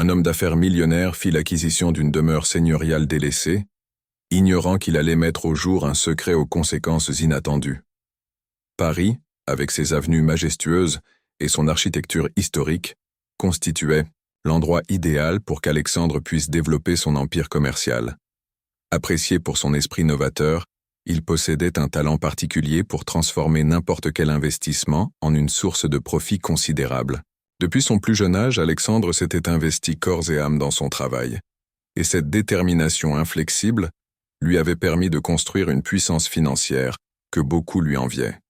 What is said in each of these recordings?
un homme d'affaires millionnaire fit l'acquisition d'une demeure seigneuriale délaissée, ignorant qu'il allait mettre au jour un secret aux conséquences inattendues. Paris, avec ses avenues majestueuses et son architecture historique, constituait l'endroit idéal pour qu'Alexandre puisse développer son empire commercial. Apprécié pour son esprit novateur, il possédait un talent particulier pour transformer n'importe quel investissement en une source de profit considérable. Depuis son plus jeune âge, Alexandre s'était investi corps et âme dans son travail, et cette détermination inflexible lui avait permis de construire une puissance financière que beaucoup lui enviaient.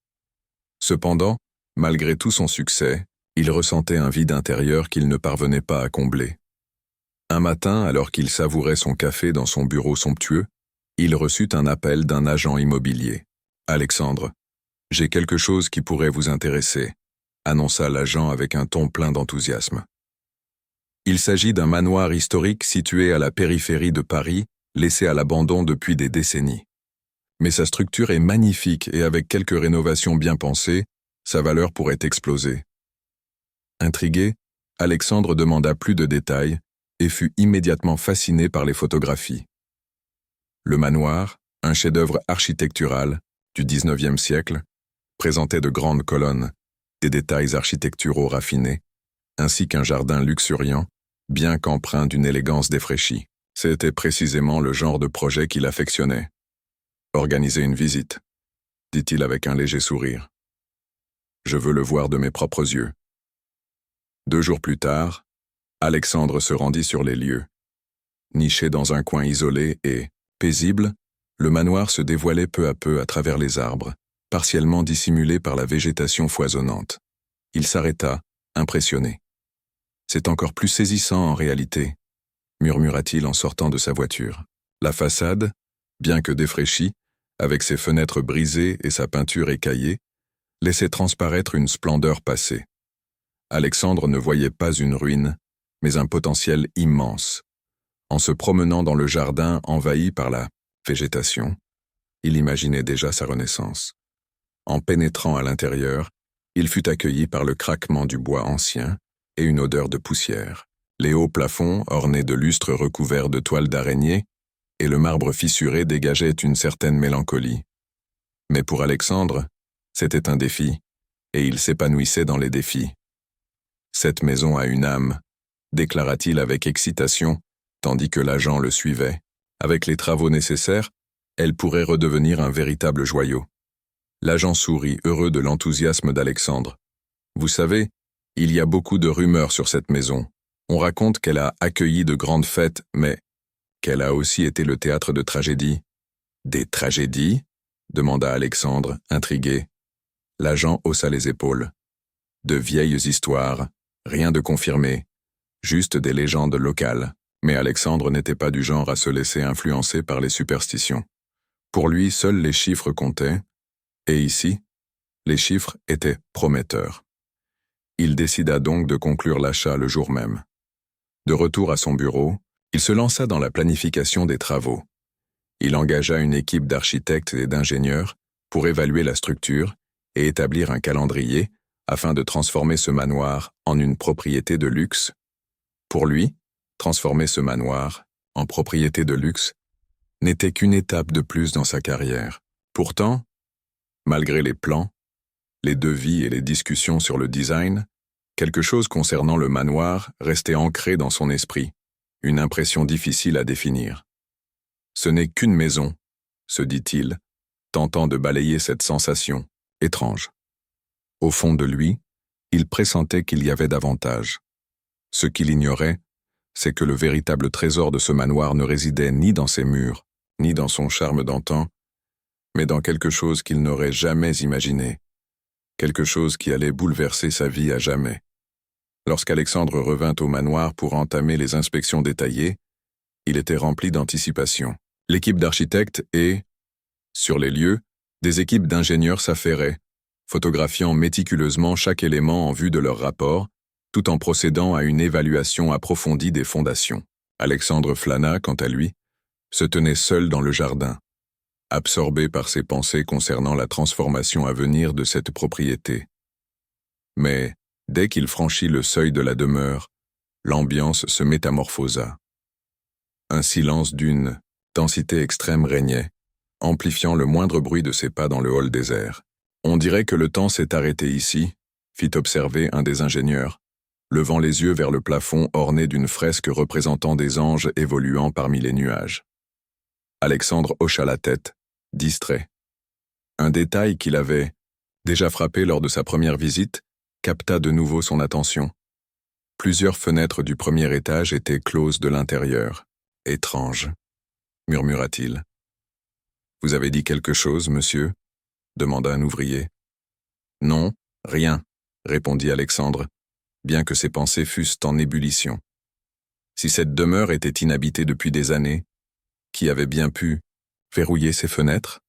Cependant, malgré tout son succès, il ressentait un vide intérieur qu'il ne parvenait pas à combler. Un matin, alors qu'il savourait son café dans son bureau somptueux, il reçut un appel d'un agent immobilier. « Alexandre, j'ai quelque chose qui pourrait vous intéresser », annonça l'agent avec un ton plein d'enthousiasme. Il s'agit d'un manoir historique situé à la périphérie de Paris, laissé à l'abandon depuis des décennies. Mais sa structure est magnifique et avec quelques rénovations bien pensées, sa valeur pourrait exploser. Intrigué, Alexandre demanda plus de détails et fut immédiatement fasciné par les photographies. Le manoir, un chef-d'œuvre architectural du XIXe siècle, présentait de grandes colonnes, des détails architecturaux raffinés, ainsi qu'un jardin luxuriant, bien qu'empreint d'une élégance défraîchie. C'était précisément le genre de projet qu'il affectionnait. « Organiser une visite », dit-il avec un léger sourire. « Je veux le voir de mes propres yeux. » 2 jours plus tard, Alexandre se rendit sur les lieux. Niché dans un coin isolé et, paisible, le manoir se dévoilait peu à peu à travers les arbres, partiellement dissimulé par la végétation foisonnante. Il s'arrêta, impressionné. « C'est encore plus saisissant en réalité », murmura-t-il en sortant de sa voiture. La façade, bien que défraîchie, avec ses fenêtres brisées et sa peinture écaillée, laissait transparaître une splendeur passée. Alexandre ne voyait pas une ruine, mais un potentiel immense. En se promenant dans le jardin envahi par la végétation, il imaginait déjà sa renaissance. En pénétrant à l'intérieur, il fut accueilli par le craquement du bois ancien et une odeur de poussière. Les hauts plafonds, ornés de lustres recouverts de toiles d'araignée, et le marbre fissuré dégageaient une certaine mélancolie. Mais pour Alexandre, c'était un défi, et il s'épanouissait dans les défis. « Cette maison a une âme », déclara-t-il avec excitation, tandis que l'agent le suivait. Avec les travaux nécessaires, elle pourrait redevenir un véritable joyau. L'agent sourit, heureux de l'enthousiasme d'Alexandre. « Vous savez, il y a beaucoup de rumeurs sur cette maison. On raconte qu'elle a accueilli de grandes fêtes, mais qu'elle a aussi été le théâtre de tragédies. »« Des tragédies » demanda Alexandre, intrigué. L'agent haussa les épaules. « De vieilles histoires, rien de confirmé, juste des légendes locales. » Mais Alexandre n'était pas du genre à se laisser influencer par les superstitions. Pour lui, seuls les chiffres comptaient, et ici, les chiffres étaient prometteurs. Il décida donc de conclure l'achat le jour même. De retour à son bureau, il se lança dans la planification des travaux. Il engagea une équipe d'architectes et d'ingénieurs pour évaluer la structure et établir un calendrier afin de transformer ce manoir en une propriété de luxe. Pour lui, transformer ce manoir en propriété de luxe n'était qu'une étape de plus dans sa carrière. Pourtant, malgré les plans, les devis et les discussions sur le design, quelque chose concernant le manoir restait ancré dans son esprit, une impression difficile à définir. Ce n'est qu'une maison, se dit-il, tentant de balayer cette sensation étrange. Au fond de lui, il pressentait qu'il y avait davantage. Ce qu'il ignorait, c'est que le véritable trésor de ce manoir ne résidait ni dans ses murs, ni dans son charme d'antan, mais dans quelque chose qu'il n'aurait jamais imaginé, quelque chose qui allait bouleverser sa vie à jamais. Lorsqu'Alexandre revint au manoir pour entamer les inspections détaillées, il était rempli d'anticipation. L'équipe d'architectes et, sur les lieux, des équipes d'ingénieurs s'affairaient, photographiant méticuleusement chaque élément en vue de leur rapport, tout en procédant à une évaluation approfondie des fondations. Alexandre flâna, quant à lui, se tenait seul dans le jardin, absorbé par ses pensées concernant la transformation à venir de cette propriété. Mais, dès qu'il franchit le seuil de la demeure, l'ambiance se métamorphosa. Un silence d'une densité extrême régnait, amplifiant le moindre bruit de ses pas dans le hall désert. « On dirait que le temps s'est arrêté ici », fit observer un des ingénieurs, levant les yeux vers le plafond orné d'une fresque représentant des anges évoluant parmi les nuages. Alexandre hocha la tête, distrait. Un détail qu'il avait déjà frappé lors de sa première visite capta de nouveau son attention. Plusieurs fenêtres du premier étage étaient closes de l'intérieur. « Étrange », murmura-t-il. « Vous avez dit quelque chose, monsieur » demanda un ouvrier. « Non, rien », répondit Alexandre, bien que ses pensées fussent en ébullition. Si cette demeure était inhabitée depuis des années, qui avait bien pu verrouiller ses fenêtres?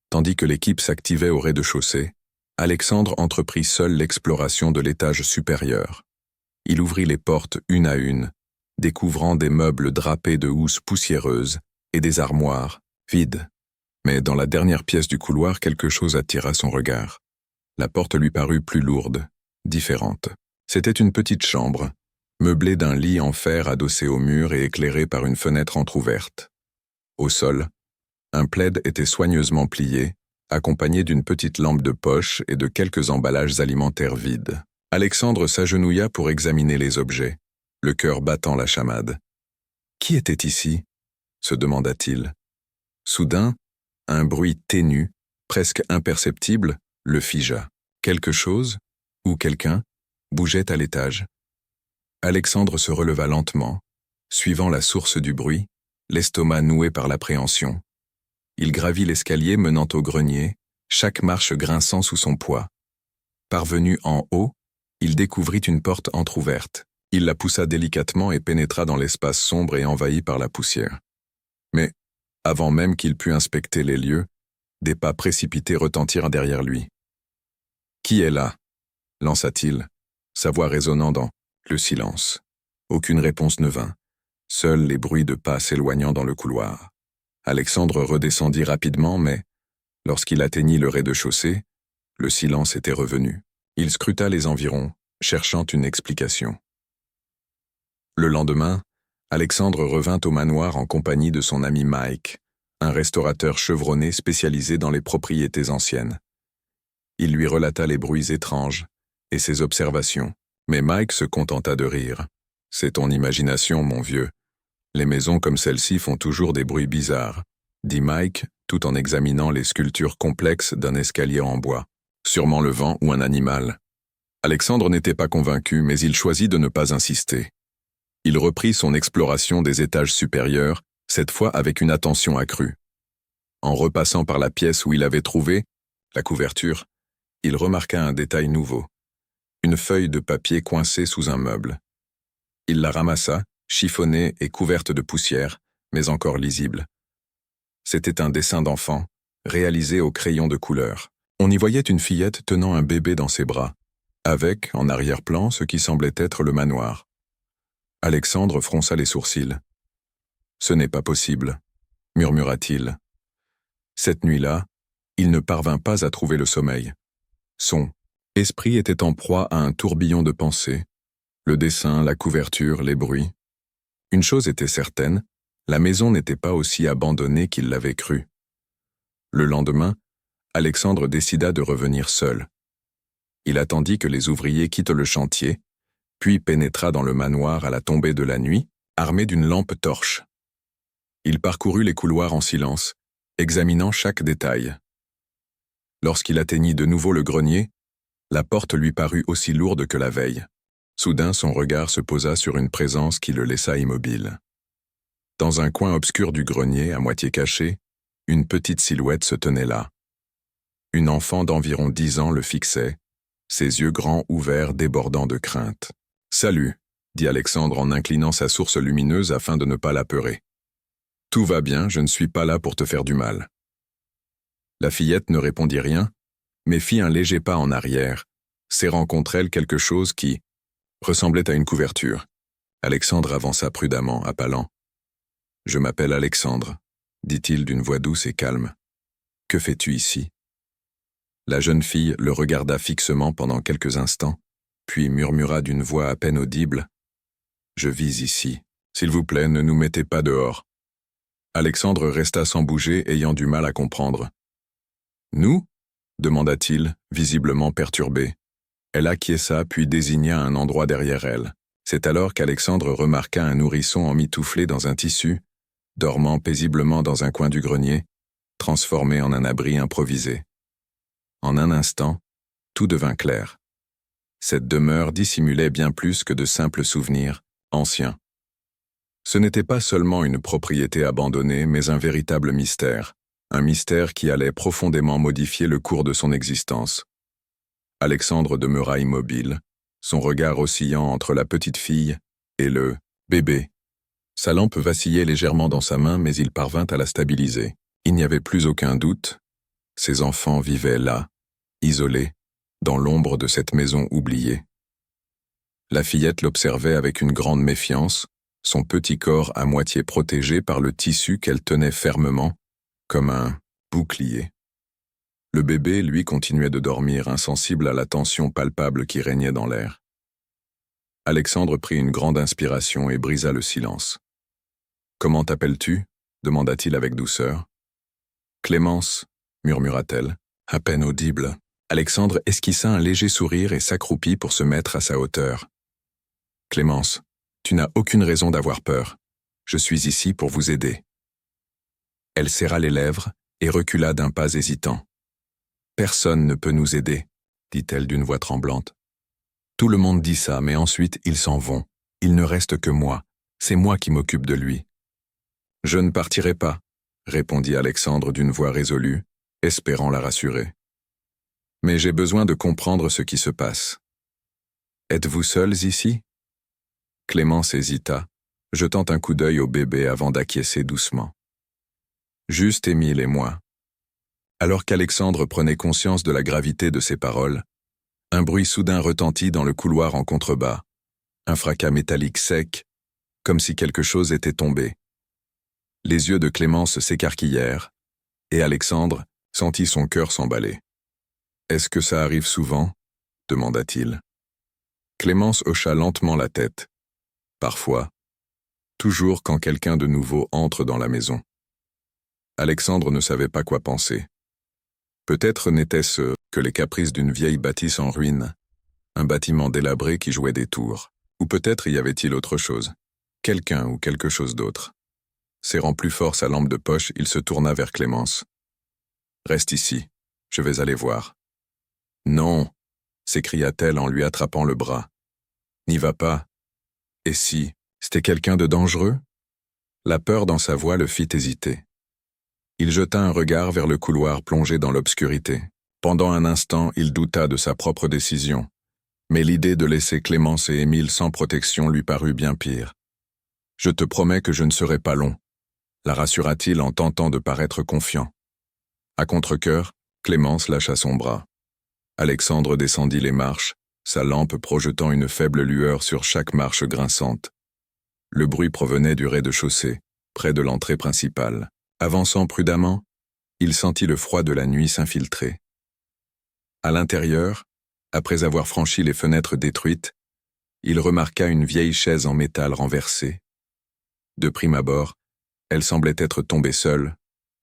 Tandis que l'équipe s'activait au rez-de-chaussée, Alexandre entreprit seul l'exploration de l'étage supérieur. Il ouvrit les portes une à une, découvrant des meubles drapés de housses poussiéreuses et des armoires vides. Mais dans la dernière pièce du couloir, quelque chose attira son regard. La porte lui parut plus lourde, différente. C'était une petite chambre, meublée d'un lit en fer adossé au mur et éclairé par une fenêtre entr'ouverte. Au sol, un plaid était soigneusement plié, accompagné d'une petite lampe de poche et de quelques emballages alimentaires vides. Alexandre s'agenouilla pour examiner les objets, le cœur battant la chamade. « Qui était ici ?» se demanda-t-il. Soudain, un bruit ténu, presque imperceptible, le figea. Quelque chose, ou quelqu'un, bougeait à l'étage. Alexandre se releva lentement, suivant la source du bruit, l'estomac noué par l'appréhension. Il gravit l'escalier menant au grenier, chaque marche grinçant sous son poids. Parvenu en haut, il découvrit une porte entr'ouverte. Il la poussa délicatement et pénétra dans l'espace sombre et envahi par la poussière. Mais, avant même qu'il pût inspecter les lieux, des pas précipités retentirent derrière lui. « Qui est là ?» lança-t-il, sa voix résonnant dans le silence. Aucune réponse ne vint, seuls les bruits de pas s'éloignant dans le couloir. Alexandre redescendit rapidement, mais, lorsqu'il atteignit le rez-de-chaussée, le silence était revenu. Il scruta les environs, cherchant une explication. Le lendemain, Alexandre revint au manoir en compagnie de son ami Mike, un restaurateur chevronné spécialisé dans les propriétés anciennes. Il lui relata les bruits étranges et ses observations, mais Mike se contenta de rire. « C'est ton imagination, mon vieux. Les maisons comme celle-ci font toujours des bruits bizarres, » dit Mike, tout en examinant les sculptures complexes d'un escalier en bois. Sûrement le vent ou un animal. Alexandre n'était pas convaincu, mais il choisit de ne pas insister. Il reprit son exploration des étages supérieurs, cette fois avec une attention accrue. En repassant par la pièce où il avait trouvé la couverture, il remarqua un détail nouveau. Une feuille de papier coincée sous un meuble. Il la ramassa, chiffonnée et couverte de poussière, mais encore lisible. C'était un dessin d'enfant, réalisé au crayon de couleur. On y voyait une fillette tenant un bébé dans ses bras, avec, en arrière-plan, ce qui semblait être le manoir. Alexandre fronça les sourcils. « Ce n'est pas possible », murmura-t-il. Cette nuit-là, il ne parvint pas à trouver le sommeil. Son esprit était en proie à un tourbillon de pensées. Le dessin, la couverture, les bruits. Une chose était certaine, la maison n'était pas aussi abandonnée qu'il l'avait cru. Le lendemain, Alexandre décida de revenir seul. Il attendit que les ouvriers quittent le chantier, puis pénétra dans le manoir à la tombée de la nuit, armé d'une lampe torche. Il parcourut les couloirs en silence, examinant chaque détail. Lorsqu'il atteignit de nouveau le grenier, la porte lui parut aussi lourde que la veille. Soudain, son regard se posa sur une présence qui le laissa immobile. Dans un coin obscur du grenier, à moitié caché, une petite silhouette se tenait là. Une enfant d'environ 10 ans le fixait, ses yeux grands ouverts débordant de crainte. « Salut », dit Alexandre en inclinant sa source lumineuse afin de ne pas l'apeurer. « Tout va bien, je ne suis pas là pour te faire du mal. » La fillette ne répondit rien, mais fit un léger pas en arrière, serrant contre elle quelque chose qui ressemblait à une couverture. Alexandre avança prudemment, appelant. « Je m'appelle Alexandre », dit-il d'une voix douce et calme. « Que fais-tu ici ?» La jeune fille le regarda fixement pendant quelques instants, puis murmura d'une voix à peine audible. « Je vis ici. S'il vous plaît, ne nous mettez pas dehors. » Alexandre resta sans bouger, ayant du mal à comprendre. « Nous » demanda-t-il, visiblement perturbé. Elle acquiesça puis désigna un endroit derrière elle. C'est alors qu'Alexandre remarqua un nourrisson emmitouflé dans un tissu, dormant paisiblement dans un coin du grenier, transformé en un abri improvisé. En un instant, tout devint clair. Cette demeure dissimulait bien plus que de simples souvenirs anciens. Ce n'était pas seulement une propriété abandonnée, mais un véritable mystère. Un mystère qui allait profondément modifier le cours de son existence. Alexandre demeura immobile, son regard oscillant entre la petite fille et le bébé. Sa lampe vacillait légèrement dans sa main, mais il parvint à la stabiliser. Il n'y avait plus aucun doute. Ses enfants vivaient là, isolés, dans l'ombre de cette maison oubliée. La fillette l'observait avec une grande méfiance, son petit corps à moitié protégé par le tissu qu'elle tenait fermement, comme un bouclier. Le bébé, lui, continuait de dormir, insensible à la tension palpable qui régnait dans l'air. Alexandre prit une grande inspiration et brisa le silence. « Comment t'appelles-tu » demanda-t-il avec douceur. « Clémence » murmura-t-elle, à peine audible. Alexandre esquissa un léger sourire et s'accroupit pour se mettre à sa hauteur. « Clémence, tu n'as aucune raison d'avoir peur. Je suis ici pour vous aider. » Elle serra les lèvres et recula d'un pas hésitant. « Personne ne peut nous aider, » dit-elle d'une voix tremblante. « Tout le monde dit ça, mais ensuite ils s'en vont. Il ne reste que moi. C'est moi qui m'occupe de lui. »« Je ne partirai pas, » répondit Alexandre d'une voix résolue, espérant la rassurer. « Mais j'ai besoin de comprendre ce qui se passe. Êtes-vous seuls ici ?» Clémence hésita, jetant un coup d'œil au bébé avant d'acquiescer doucement. « Juste Émile et moi. » Alors qu'Alexandre prenait conscience de la gravité de ses paroles, un bruit soudain retentit dans le couloir en contrebas, un fracas métallique sec, comme si quelque chose était tombé. Les yeux de Clémence s'écarquillèrent, et Alexandre sentit son cœur s'emballer. « Est-ce que ça arrive souvent » demanda-t-il. Clémence hocha lentement la tête. « Parfois. Toujours quand quelqu'un de nouveau entre dans la maison. » Alexandre ne savait pas quoi penser. Peut-être n'était-ce que les caprices d'une vieille bâtisse en ruine, un bâtiment délabré qui jouait des tours. Ou peut-être y avait-il autre chose, quelqu'un ou quelque chose d'autre. Serrant plus fort sa lampe de poche, il se tourna vers Clémence. « Reste ici, je vais aller voir. »« Non !» s'écria-t-elle en lui attrapant le bras. « N'y va pas. » « Et si c'était quelqu'un de dangereux ?» La peur dans sa voix le fit hésiter. Il jeta un regard vers le couloir plongé dans l'obscurité. Pendant un instant, il douta de sa propre décision. Mais l'idée de laisser Clémence et Émile sans protection lui parut bien pire. « Je te promets que je ne serai pas long », la rassura-t-il en tentant de paraître confiant. À contre-cœur, Clémence lâcha son bras. Alexandre descendit les marches, sa lampe projetant une faible lueur sur chaque marche grinçante. Le bruit provenait du rez-de-chaussée, près de l'entrée principale. Avançant prudemment, il sentit le froid de la nuit s'infiltrer. À l'intérieur, après avoir franchi les fenêtres détruites, il remarqua une vieille chaise en métal renversée. De prime abord, elle semblait être tombée seule,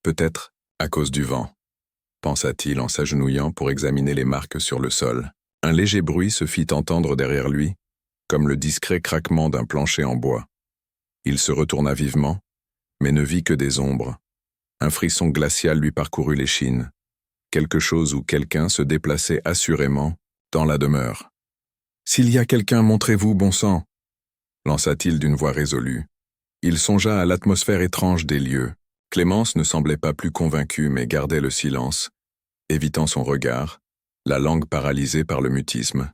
peut-être à cause du vent, pensa-t-il en s'agenouillant pour examiner les marques sur le sol. Un léger bruit se fit entendre derrière lui, comme le discret craquement d'un plancher en bois. Il se retourna vivement, mais ne vit que des ombres. Un frisson glacial lui parcourut l'échine. Quelque chose ou quelqu'un se déplaçait assurément dans la demeure. « S'il y a quelqu'un, montrez-vous, bon sang !» lança-t-il d'une voix résolue. Il songea à l'atmosphère étrange des lieux. Clémence ne semblait pas plus convaincue, mais gardait le silence, évitant son regard, la langue paralysée par le mutisme.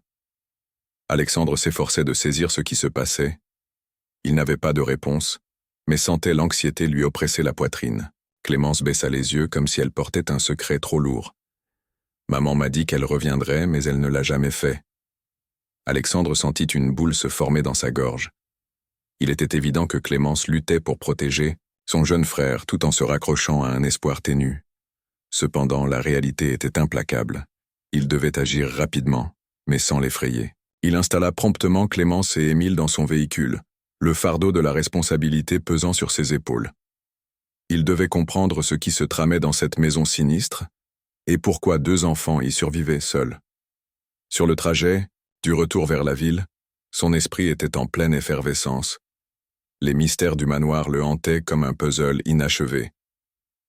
Alexandre s'efforçait de saisir ce qui se passait. Il n'avait pas de réponse, mais sentait l'anxiété lui oppresser la poitrine. Clémence baissa les yeux comme si elle portait un secret trop lourd. Maman m'a dit qu'elle reviendrait, mais elle ne l'a jamais fait. Alexandre sentit une boule se former dans sa gorge. Il était évident que Clémence luttait pour protéger son jeune frère tout en se raccrochant à un espoir ténu. Cependant, la réalité était implacable. Il devait agir rapidement, mais sans l'effrayer. Il installa promptement Clémence et Émile dans son véhicule, le fardeau de la responsabilité pesant sur ses épaules. Il devait comprendre ce qui se tramait dans cette maison sinistre, et pourquoi 2 enfants y survivaient seuls. Sur le trajet, du retour vers la ville, son esprit était en pleine effervescence. Les mystères du manoir le hantaient comme un puzzle inachevé.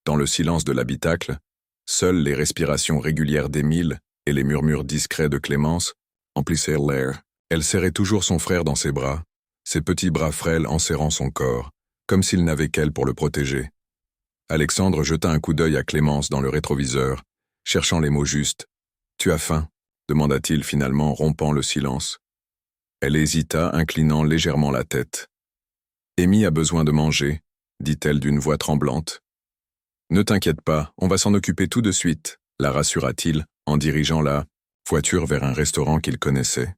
Dans le silence de l'habitacle, seules les respirations régulières d'Émile et les murmures discrets de Clémence emplissaient l'air. Elle serrait toujours son frère dans ses bras, ses petits bras frêles enserrant son corps, comme s'il n'avait qu'elle pour le protéger. Alexandre jeta un coup d'œil à Clémence dans le rétroviseur, cherchant les mots justes. « Tu as faim ?» demanda-t-il finalement, rompant le silence. Elle hésita, inclinant légèrement la tête. « Amy a besoin de manger, » dit-elle d'une voix tremblante. « Ne t'inquiète pas, on va s'en occuper tout de suite, » la rassura-t-il, en dirigeant la voiture vers un restaurant qu'il connaissait.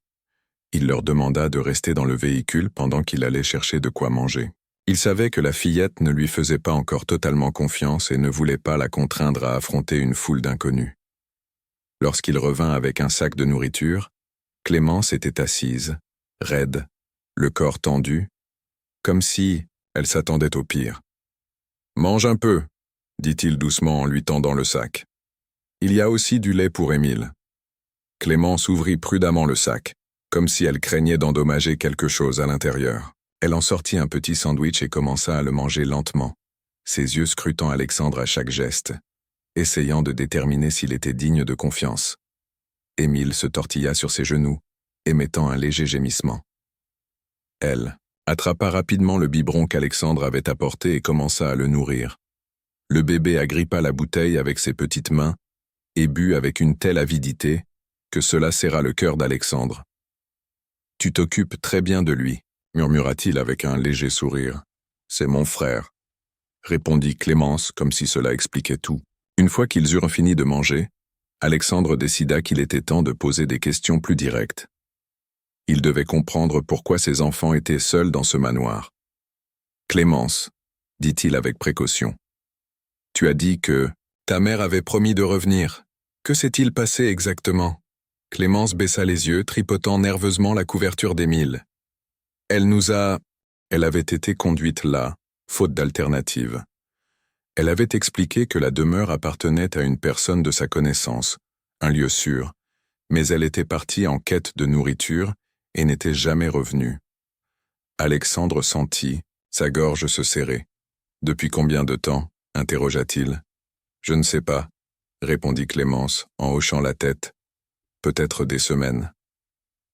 Il leur demanda de rester dans le véhicule pendant qu'il allait chercher de quoi manger. Il savait que la fillette ne lui faisait pas encore totalement confiance et ne voulait pas la contraindre à affronter une foule d'inconnus. Lorsqu'il revint avec un sac de nourriture, Clémence était assise, raide, le corps tendu, comme si elle s'attendait au pire. « Mange un peu », dit-il doucement en lui tendant le sac. « Il y a aussi du lait pour Émile. » Clémence ouvrit prudemment le sac, comme si elle craignait d'endommager quelque chose à l'intérieur. Elle en sortit un petit sandwich et commença à le manger lentement, ses yeux scrutant Alexandre à chaque geste, essayant de déterminer s'il était digne de confiance. Émile se tortilla sur ses genoux, émettant un léger gémissement. Elle attrapa rapidement le biberon qu'Alexandre avait apporté et commença à le nourrir. Le bébé agrippa la bouteille avec ses petites mains et but avec une telle avidité que cela serra le cœur d'Alexandre. « Tu t'occupes très bien de lui, » murmura-t-il avec un léger sourire. « C'est mon frère, » répondit Clémence comme si cela expliquait tout. Une fois qu'ils eurent fini de manger, Alexandre décida qu'il était temps de poser des questions plus directes. Il devait comprendre pourquoi ses enfants étaient seuls dans ce manoir. « Clémence, » dit-il avec précaution, « tu as dit que ta mère avait promis de revenir. Que s'est-il passé exactement ?» Clémence baissa les yeux, tripotant nerveusement la couverture d'Émile. Elle avait été conduite là, faute d'alternative. Elle avait expliqué que la demeure appartenait à une personne de sa connaissance, un lieu sûr, mais elle était partie en quête de nourriture et n'était jamais revenue. Alexandre sentit, sa gorge se serrer. « Depuis combien de temps ?» interrogea-t-il. « Je ne sais pas », répondit Clémence en hochant la tête. « Peut-être des semaines. »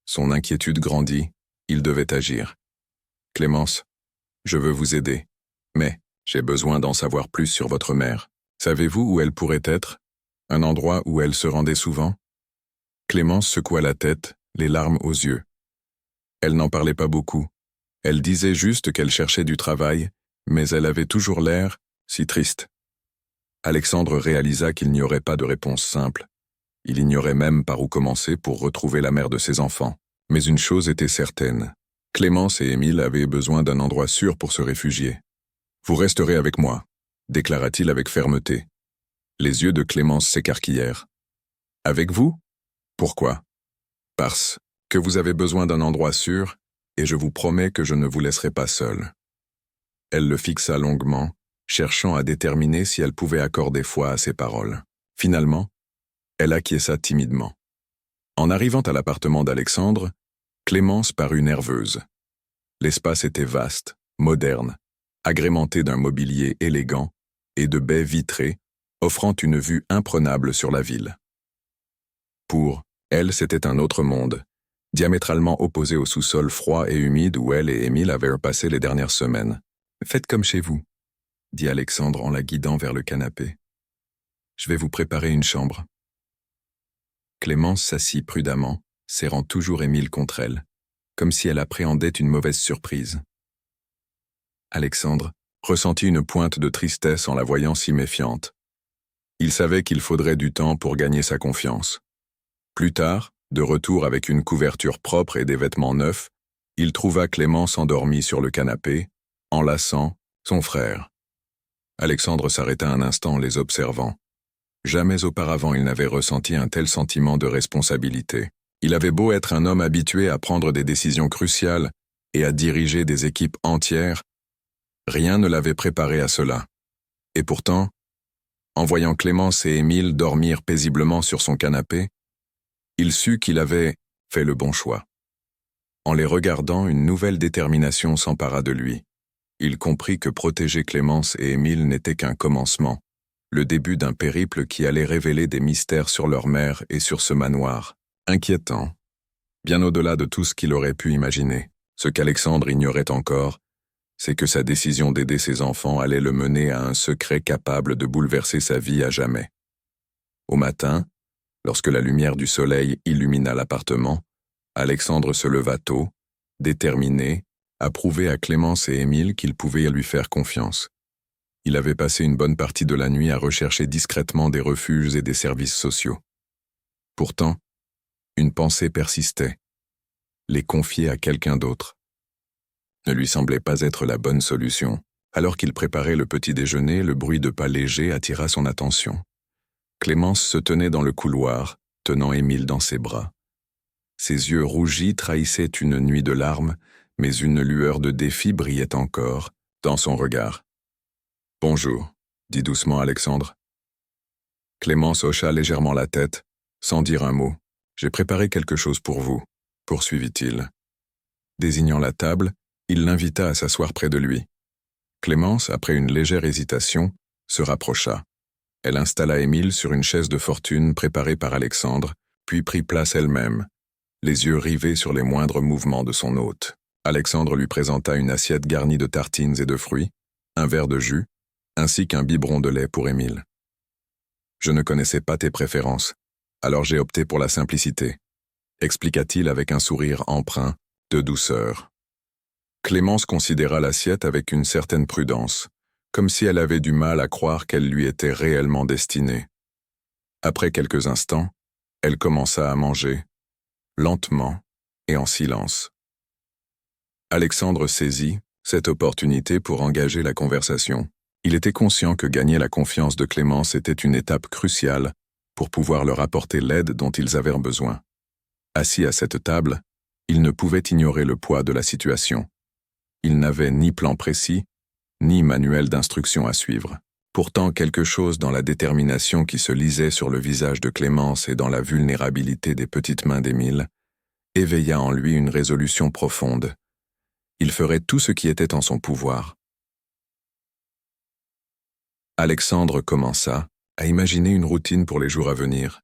Son inquiétude grandit, il devait agir. « Clémence, je veux vous aider, mais j'ai besoin d'en savoir plus sur votre mère. Savez-vous où elle pourrait être? Un endroit où elle se rendait souvent ?» Clémence secoua la tête, les larmes aux yeux. Elle n'en parlait pas beaucoup. Elle disait juste qu'elle cherchait du travail, mais elle avait toujours l'air si triste. Alexandre réalisa qu'il n'y aurait pas de réponse simple. Il ignorait même par où commencer pour retrouver la mère de ses enfants. Mais une chose était certaine. Clémence et Émile avaient besoin d'un endroit sûr pour se réfugier. « Vous resterez avec moi », déclara-t-il avec fermeté. Les yeux de Clémence s'écarquillèrent. « Avec vous? Pourquoi? » « Parce que vous avez besoin d'un endroit sûr, et je vous promets que je ne vous laisserai pas seul. » Elle le fixa longuement, cherchant à déterminer si elle pouvait accorder foi à ses paroles. Finalement, elle acquiesça timidement. En arrivant à l'appartement d'Alexandre, Clémence parut nerveuse. L'espace était vaste, moderne, agrémenté d'un mobilier élégant et de baies vitrées, offrant une vue imprenable sur la ville. Pour elle, c'était un autre monde, diamétralement opposé au sous-sol froid et humide où elle et Émile avaient passé les dernières semaines. « Faites comme chez vous », dit Alexandre en la guidant vers le canapé. « Je vais vous préparer une chambre. » Clémence s'assit prudemment, serrant toujours Émile contre elle, comme si elle appréhendait une mauvaise surprise. Alexandre ressentit une pointe de tristesse en la voyant si méfiante. Il savait qu'il faudrait du temps pour gagner sa confiance. Plus tard, de retour avec une couverture propre et des vêtements neufs, il trouva Clémence endormie sur le canapé, enlaçant son frère. Alexandre s'arrêta un instant en les observant. Jamais auparavant il n'avait ressenti un tel sentiment de responsabilité. Il avait beau être un homme habitué à prendre des décisions cruciales, et à diriger des équipes entières, rien ne l'avait préparé à cela. Et pourtant, en voyant Clémence et Émile dormir paisiblement sur son canapé, il sut qu'il avait fait le bon choix. En les regardant, une nouvelle détermination s'empara de lui. Il comprit que protéger Clémence et Émile n'était qu'un commencement, le début d'un périple qui allait révéler des mystères sur leur mère et sur ce manoir, inquiétant, bien au-delà de tout ce qu'il aurait pu imaginer. Ce qu'Alexandre ignorait encore, c'est que sa décision d'aider ses enfants allait le mener à un secret capable de bouleverser sa vie à jamais. Au matin, lorsque la lumière du soleil illumina l'appartement, Alexandre se leva tôt, déterminé à prouver à Clémence et Émile qu'ils pouvaient lui faire confiance. Il avait passé une bonne partie de la nuit à rechercher discrètement des refuges et des services sociaux. Pourtant, une pensée persistait. Les confier à quelqu'un d'autre ne lui semblait pas être la bonne solution. Alors qu'il préparait le petit déjeuner, le bruit de pas légers attira son attention. Clémence se tenait dans le couloir, tenant Émile dans ses bras. Ses yeux rougis trahissaient une nuit de larmes, mais une lueur de défi brillait encore dans son regard. « Bonjour », dit doucement Alexandre. Clémence hocha légèrement la tête, sans dire un mot. « J'ai préparé quelque chose pour vous », poursuivit-il. Désignant la table, il l'invita à s'asseoir près de lui. Clémence, après une légère hésitation, se rapprocha. Elle installa Émile sur une chaise de fortune préparée par Alexandre, puis prit place elle-même, les yeux rivés sur les moindres mouvements de son hôte. Alexandre lui présenta une assiette garnie de tartines et de fruits, un verre de jus, ainsi qu'un biberon de lait pour Émile. « Je ne connaissais pas tes préférences, alors j'ai opté pour la simplicité », expliqua-t-il avec un sourire empreint de douceur. Clémence considéra l'assiette avec une certaine prudence, comme si elle avait du mal à croire qu'elle lui était réellement destinée. Après quelques instants, elle commença à manger, lentement et en silence. Alexandre saisit cette opportunité pour engager la conversation. Il était conscient que gagner la confiance de Clémence était une étape cruciale pour pouvoir leur apporter l'aide dont ils avaient besoin. Assis à cette table, il ne pouvait ignorer le poids de la situation. Il n'avait ni plan précis, ni manuel d'instruction à suivre. Pourtant, quelque chose dans la détermination qui se lisait sur le visage de Clémence et dans la vulnérabilité des petites mains d'Émile éveilla en lui une résolution profonde. Il ferait tout ce qui était en son pouvoir. Alexandre commença à imaginer une routine pour les jours à venir,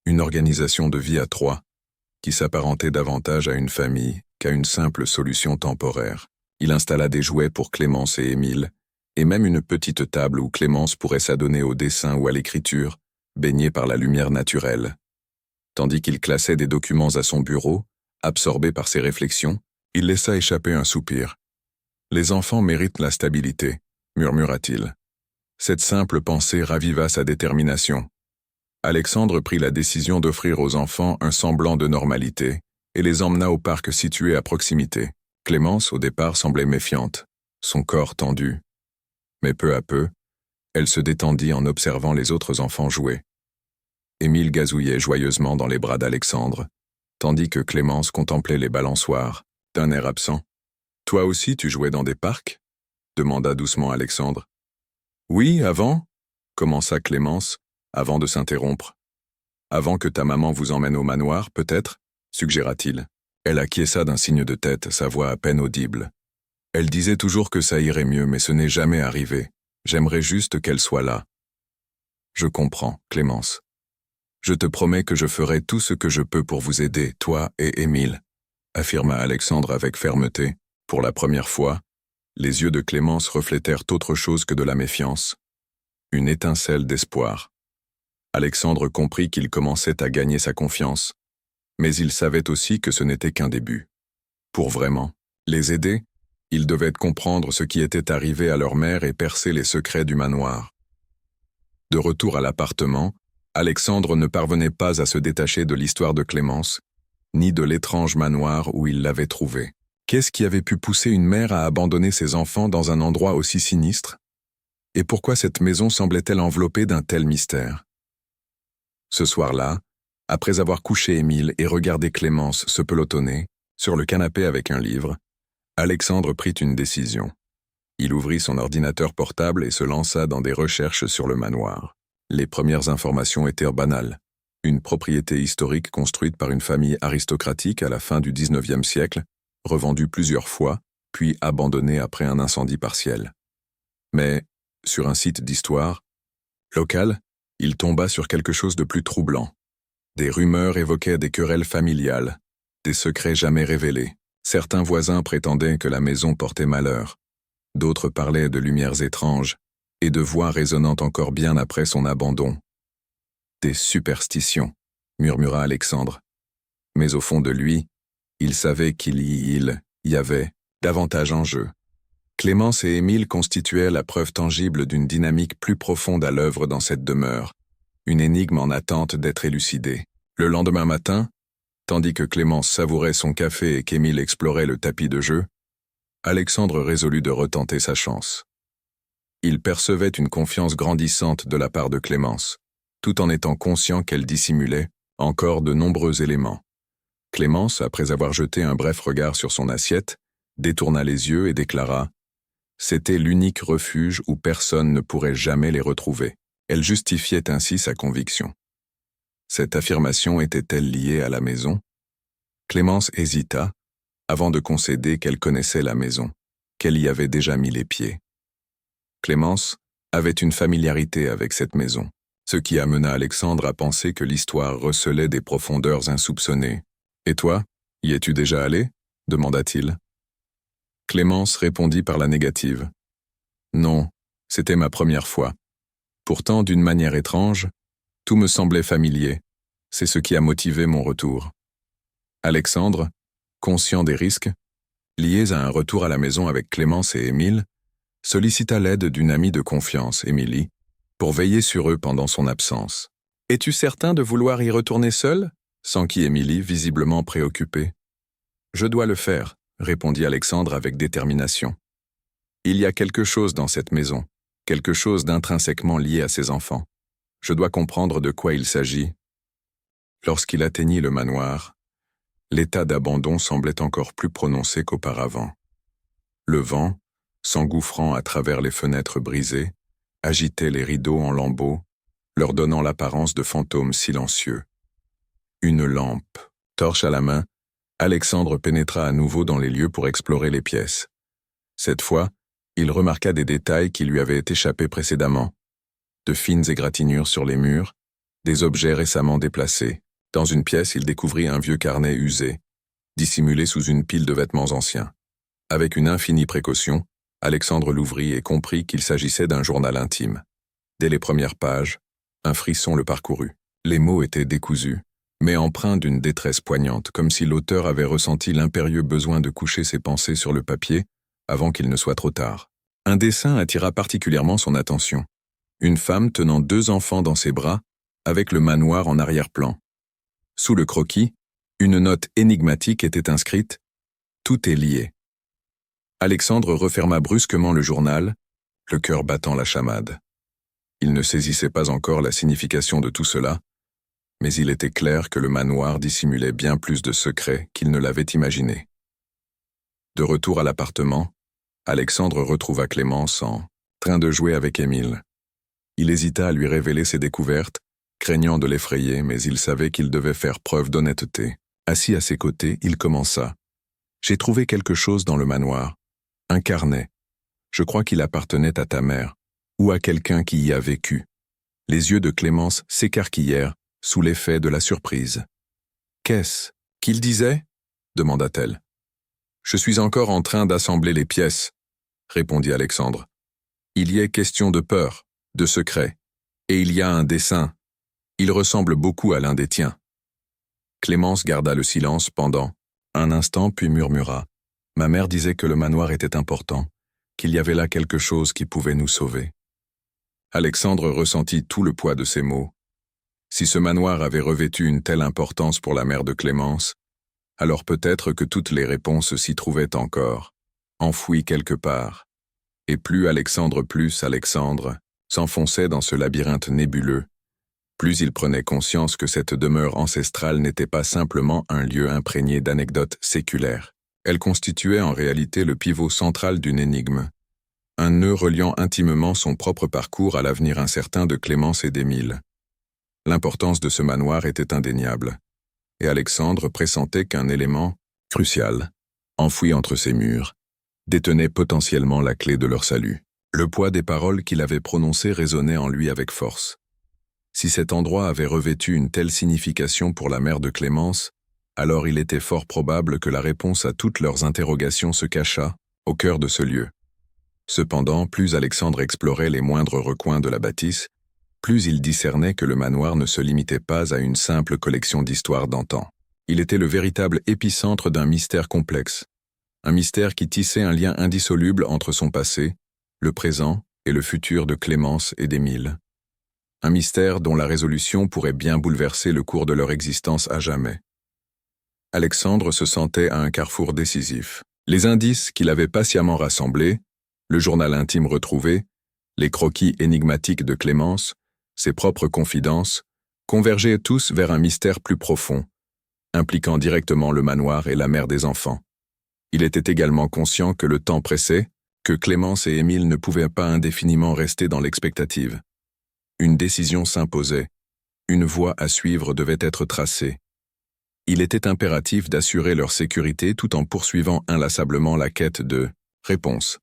une organisation de vie à trois, qui s'apparentait davantage à une famille qu'à une simple solution temporaire. Il installa des jouets pour Clémence et Émile, et même une petite table où Clémence pourrait s'adonner au dessin ou à l'écriture, baignée par la lumière naturelle. Tandis qu'il classait des documents à son bureau, absorbé par ses réflexions, il laissa échapper un soupir. « Les enfants méritent la stabilité », murmura-t-il. Cette simple pensée raviva sa détermination. Alexandre prit la décision d'offrir aux enfants un semblant de normalité et les emmena au parc situé à proximité. Clémence, au départ, semblait méfiante, son corps tendu. Mais peu à peu, elle se détendit en observant les autres enfants jouer. Émile gazouillait joyeusement dans les bras d'Alexandre, tandis que Clémence contemplait les balançoires, d'un air absent. « Toi aussi, tu jouais dans des parcs ?» demanda doucement Alexandre. « Oui, avant ?» commença Clémence, avant de s'interrompre. « Avant que ta maman vous emmène au manoir, peut-être ?» suggéra-t-il. Elle acquiesça d'un signe de tête, sa voix à peine audible. Elle disait toujours que ça irait mieux, mais ce n'est jamais arrivé. J'aimerais juste qu'elle soit là. Je comprends, Clémence. Je te promets que je ferai tout ce que je peux pour vous aider, toi et Émile, affirma Alexandre avec fermeté. Pour la première fois, les yeux de Clémence reflétèrent autre chose que de la méfiance. Une étincelle d'espoir. Alexandre comprit qu'il commençait à gagner sa confiance, mais il savait aussi que ce n'était qu'un début. Pour vraiment les aider, ils devaient comprendre ce qui était arrivé à leur mère et percer les secrets du manoir. De retour à l'appartement, Alexandre ne parvenait pas à se détacher de l'histoire de Clémence, ni de l'étrange manoir où il l'avait trouvée. Qu'est-ce qui avait pu pousser une mère à abandonner ses enfants dans un endroit aussi sinistre? Et pourquoi cette maison semblait-elle enveloppée d'un tel mystère? Ce soir-là, après avoir couché Émile et regardé Clémence se pelotonner, sur le canapé avec un livre, Alexandre prit une décision. Il ouvrit son ordinateur portable et se lança dans des recherches sur le manoir. Les premières informations étaient banales. Une propriété historique construite par une famille aristocratique à la fin du XIXe siècle, revendue plusieurs fois, puis abandonnée après un incendie partiel. Mais, sur un site d'histoire local, il tomba sur quelque chose de plus troublant. Des rumeurs évoquaient des querelles familiales, des secrets jamais révélés. Certains voisins prétendaient que la maison portait malheur. D'autres parlaient de lumières étranges et de voix résonnant encore bien après son abandon. Des superstitions, murmura Alexandre. Mais au fond de lui, il savait qu'il y avait davantage en jeu. Clémence et Émile constituaient la preuve tangible d'une dynamique plus profonde à l'œuvre dans cette demeure, une énigme en attente d'être élucidée. Le lendemain matin, tandis que Clémence savourait son café et qu'Émile explorait le tapis de jeu, Alexandre résolut de retenter sa chance. Il percevait une confiance grandissante de la part de Clémence, tout en étant conscient qu'elle dissimulait encore de nombreux éléments. Clémence, après avoir jeté un bref regard sur son assiette, détourna les yeux et déclara « C'était l'unique refuge où personne ne pourrait jamais les retrouver ». Elle justifiait ainsi sa conviction. Cette affirmation était-elle liée à la maison? Clémence hésita, avant de concéder qu'elle connaissait la maison, qu'elle y avait déjà mis les pieds. Clémence avait une familiarité avec cette maison, ce qui amena Alexandre à penser que l'histoire recelait des profondeurs insoupçonnées. « Et toi, y es-tu déjà allé » demanda-t-il. Clémence répondit par la négative. « Non, c'était ma première fois. Pourtant, d'une manière étrange, tout me semblait familier. C'est ce qui a motivé mon retour. » Alexandre, conscient des risques, liés à un retour à la maison avec Clémence et Émile, sollicita l'aide d'une amie de confiance, Émilie, pour veiller sur eux pendant son absence. « Es-tu certain de vouloir y retourner seul » s'enquit Émilie, visiblement préoccupée. « Je dois le faire », répondit Alexandre avec détermination. « Il y a quelque chose dans cette maison, quelque chose d'intrinsèquement lié à ses enfants. Je dois comprendre de quoi il s'agit. » Lorsqu'il atteignit le manoir, l'état d'abandon semblait encore plus prononcé qu'auparavant. Le vent, s'engouffrant à travers les fenêtres brisées, agitait les rideaux en lambeaux, leur donnant l'apparence de fantômes silencieux. Une lampe, torche à la main, Alexandre pénétra à nouveau dans les lieux pour explorer les pièces. Cette fois, il remarqua des détails qui lui avaient échappé précédemment. De fines égratignures sur les murs, des objets récemment déplacés. Dans une pièce, il découvrit un vieux carnet usé, dissimulé sous une pile de vêtements anciens. Avec une infinie précaution, Alexandre l'ouvrit et comprit qu'il s'agissait d'un journal intime. Dès les premières pages, un frisson le parcourut. Les mots étaient décousus, mais empreints d'une détresse poignante, comme si l'auteur avait ressenti l'impérieux besoin de coucher ses pensées sur le papier avant qu'il ne soit trop tard. Un dessin attira particulièrement son attention. Une femme tenant 2 enfants dans ses bras, avec le manoir en arrière-plan. Sous le croquis, une note énigmatique était inscrite « Tout est lié ». Alexandre referma brusquement le journal, le cœur battant la chamade. Il ne saisissait pas encore la signification de tout cela, mais il était clair que le manoir dissimulait bien plus de secrets qu'il ne l'avait imaginé. De retour à l'appartement, Alexandre retrouva Clémence en train de jouer avec Émile. Il hésita à lui révéler ses découvertes, craignant de l'effrayer, mais il savait qu'il devait faire preuve d'honnêteté. Assis à ses côtés, il commença. « J'ai trouvé quelque chose dans le manoir. Un carnet. Je crois qu'il appartenait à ta mère, ou à quelqu'un qui y a vécu. » Les yeux de Clémence s'écarquillèrent sous l'effet de la surprise. « Qu'est-ce qu'il disait » demanda-t-elle. « Je suis encore en train d'assembler les pièces, » répondit Alexandre. « Il y est question de peur, de secret, et il y a un dessin. Il ressemble beaucoup à l'un des tiens. » Clémence garda le silence pendant un instant puis murmura. « Ma mère disait que le manoir était important, qu'il y avait là quelque chose qui pouvait nous sauver. » Alexandre ressentit tout le poids de ces mots. Si ce manoir avait revêtu une telle importance pour la mère de Clémence, alors peut-être que toutes les réponses s'y trouvaient encore, enfouies quelque part. Et plus Alexandre s'enfonçait dans ce labyrinthe nébuleux, plus il prenait conscience que cette demeure ancestrale n'était pas simplement un lieu imprégné d'anecdotes séculaires. Elle constituait en réalité le pivot central d'une énigme, un nœud reliant intimement son propre parcours à l'avenir incertain de Clémence et d'Émile. L'importance de ce manoir était indéniable, et Alexandre pressentait qu'un élément crucial, enfoui entre ses murs, détenait potentiellement la clé de leur salut. Le poids des paroles qu'il avait prononcées résonnait en lui avec force. Si cet endroit avait revêtu une telle signification pour la mère de Clémence, alors il était fort probable que la réponse à toutes leurs interrogations se cachât au cœur de ce lieu. Cependant, plus Alexandre explorait les moindres recoins de la bâtisse, plus il discernait que le manoir ne se limitait pas à une simple collection d'histoires d'antan. Il était le véritable épicentre d'un mystère complexe, un mystère qui tissait un lien indissoluble entre son passé, le présent et le futur de Clémence et d'Émile. Un mystère dont la résolution pourrait bien bouleverser le cours de leur existence à jamais. Alexandre se sentait à un carrefour décisif. Les indices qu'il avait patiemment rassemblés, le journal intime retrouvé, les croquis énigmatiques de Clémence, ses propres confidences, convergeaient tous vers un mystère plus profond, impliquant directement le manoir et la mère des enfants. Il était également conscient que le temps pressait, que Clémence et Émile ne pouvaient pas indéfiniment rester dans l'expectative. Une décision s'imposait, une voie à suivre devait être tracée. Il était impératif d'assurer leur sécurité tout en poursuivant inlassablement la quête de réponses.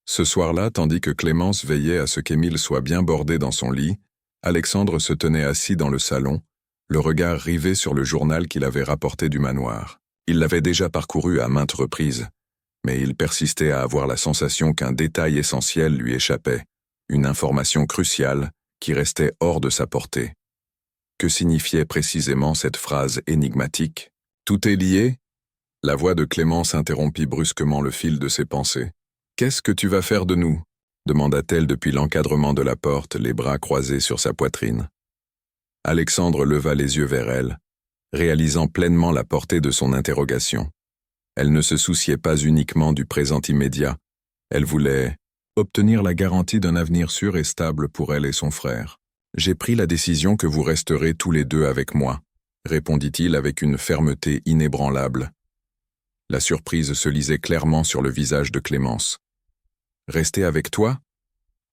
Ce soir-là, tandis que Clémence veillait à ce qu'Émile soit bien bordé dans son lit, Alexandre se tenait assis dans le salon, le regard rivé sur le journal qu'il avait rapporté du manoir. Il l'avait déjà parcouru à maintes reprises, mais il persistait à avoir la sensation qu'un détail essentiel lui échappait, une information cruciale qui restait hors de sa portée. Que signifiait précisément cette phrase énigmatique ? « Tout est lié ?» La voix de Clémence interrompit brusquement le fil de ses pensées. « Qu'est-ce que tu vas faire de nous ?» demanda-t-elle depuis l'encadrement de la porte, les bras croisés sur sa poitrine. Alexandre leva les yeux vers elle, réalisant pleinement la portée de son interrogation. Elle ne se souciait pas uniquement du présent immédiat, elle voulait obtenir la garantie d'un avenir sûr et stable pour elle et son frère. « J'ai pris la décision que vous resterez tous les deux avec moi, » répondit-il avec une fermeté inébranlable. La surprise se lisait clairement sur le visage de Clémence. « Rester avec toi ?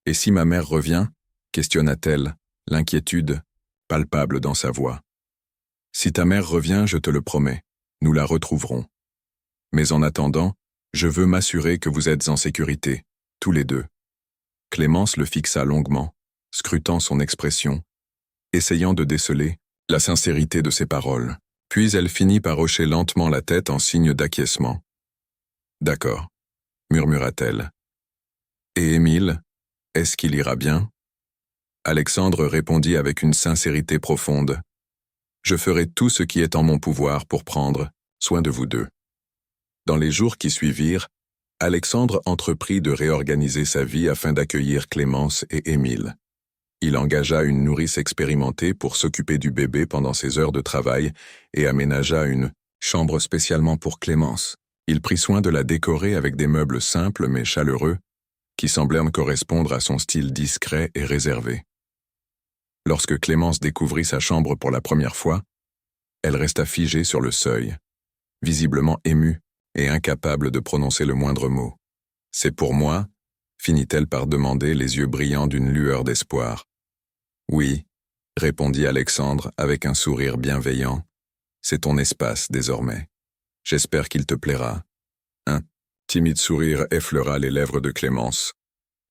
Et si ma mère revient ?» questionna-t-elle, l'inquiétude palpable dans sa voix. « Si ta mère revient, je te le promets, nous la retrouverons. Mais en attendant, je veux m'assurer que vous êtes en sécurité, tous les deux. » Clémence le fixa longuement, scrutant son expression, essayant de déceler la sincérité de ses paroles. Puis elle finit par hocher lentement la tête en signe d'acquiescement. « D'accord, » murmura-t-elle. « Et Émile, est-ce qu'il ira bien ?» Alexandre répondit avec une sincérité profonde. « Je ferai tout ce qui est en mon pouvoir pour prendre soin de vous deux. » Dans les jours qui suivirent, Alexandre entreprit de réorganiser sa vie afin d'accueillir Clémence et Émile. Il engagea une nourrice expérimentée pour s'occuper du bébé pendant ses heures de travail et aménagea une chambre spécialement pour Clémence. Il prit soin de la décorer avec des meubles simples mais chaleureux, qui semblèrent correspondre à son style discret et réservé. Lorsque Clémence découvrit sa chambre pour la première fois, elle resta figée sur le seuil, visiblement émue et incapable de prononcer le moindre mot. « C'est pour moi ?» finit-elle par demander, les yeux brillants d'une lueur d'espoir. « Oui, » répondit Alexandre avec un sourire bienveillant. « C'est ton espace désormais. J'espère qu'il te plaira. » Un timide sourire effleura les lèvres de Clémence,